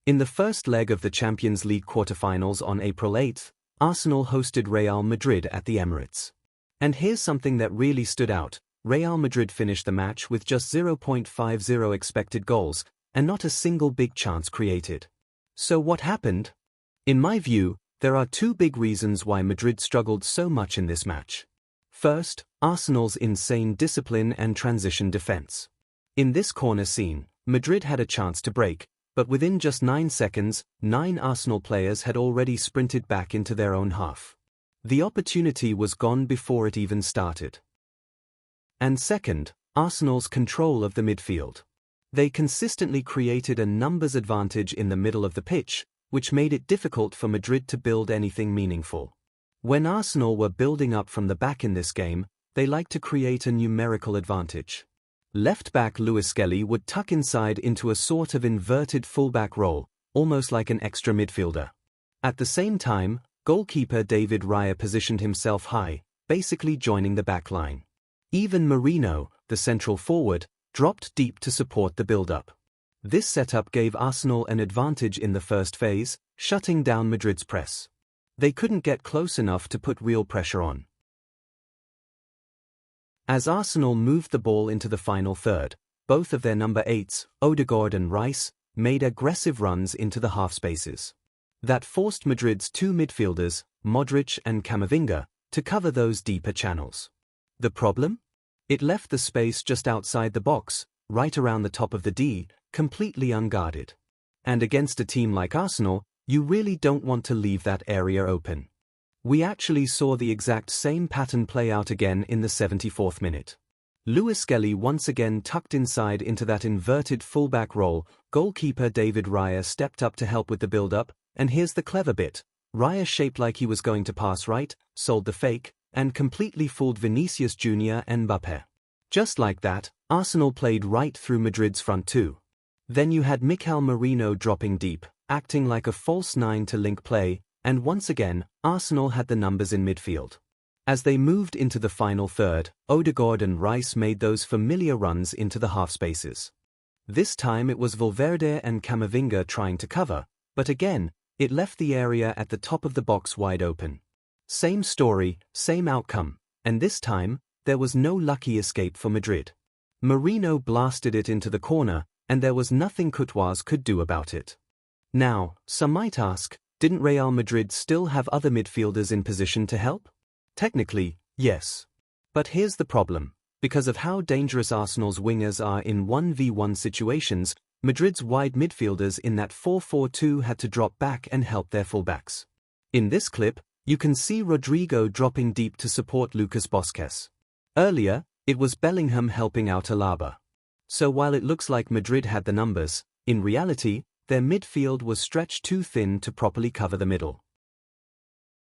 In the first leg of the Champions League quarter-finals on April 8, Arsenal hosted Real Madrid at the Emirates. And here's something that really stood out. Real Madrid finished the match with just 0.50 expected goals, and not a single big chance created. So what happened? In my view, there are two big reasons why Madrid struggled so much in this match. First, Arsenal's insane discipline and transition defense. In this corner scene, Madrid had a chance to break, but within just 9 seconds, 9 Arsenal players had already sprinted back into their own half. The opportunity was gone before it even started. And second, Arsenal's control of the midfield. They consistently created a numbers advantage in the middle of the pitch, which made it difficult for Madrid to build anything meaningful. When Arsenal were building up from the back in this game, they liked to create a numerical advantage. Left-back Luis Skelly would tuck inside into a sort of inverted fullback role, almost like an extra midfielder. At the same time, goalkeeper David Raya positioned himself high, basically joining the back line. Even Merino, the central forward, dropped deep to support the build-up. This setup gave Arsenal an advantage in the first phase, shutting down Madrid's press. They couldn't get close enough to put real pressure on. As Arsenal moved the ball into the final third, both of their number 8s, Odegaard and Rice, made aggressive runs into the half spaces. That forced Madrid's two midfielders, Modric and Camavinga, to cover those deeper channels. The problem? It left the space just outside the box, right around the top of the D, completely unguarded. And against a team like Arsenal, you really don't want to leave that area open. We actually saw the exact same pattern play out again in the 74th minute. Luis Skelly once again tucked inside into that inverted fullback role. Goalkeeper David Raya stepped up to help with the build-up, and here's the clever bit. Raya shaped like he was going to pass right, sold the fake, and completely fooled Vinicius Jr. and Mbappé. Just like that, Arsenal played right through Madrid's front two. Then you had Mikel Merino dropping deep, acting like a false 9 to link play, and once again, Arsenal had the numbers in midfield. As they moved into the final third, Odegaard and Rice made those familiar runs into the half spaces. This time it was Valverde and Camavinga trying to cover, but again, it left the area at the top of the box wide open. Same story, same outcome, and this time, there was no lucky escape for Madrid. Merino blasted it into the corner, and there was nothing Courtois could do about it. Now, some might ask, didn't Real Madrid still have other midfielders in position to help? Technically, yes. But here's the problem. Because of how dangerous Arsenal's wingers are in 1v1 situations, Madrid's wide midfielders in that 4-4-2 had to drop back and help their fullbacks. In this clip, you can see Rodrygo dropping deep to support Lucas Vázquez. Earlier, it was Bellingham helping out Alaba. So while it looks like Madrid had the numbers, in reality, their midfield was stretched too thin to properly cover the middle.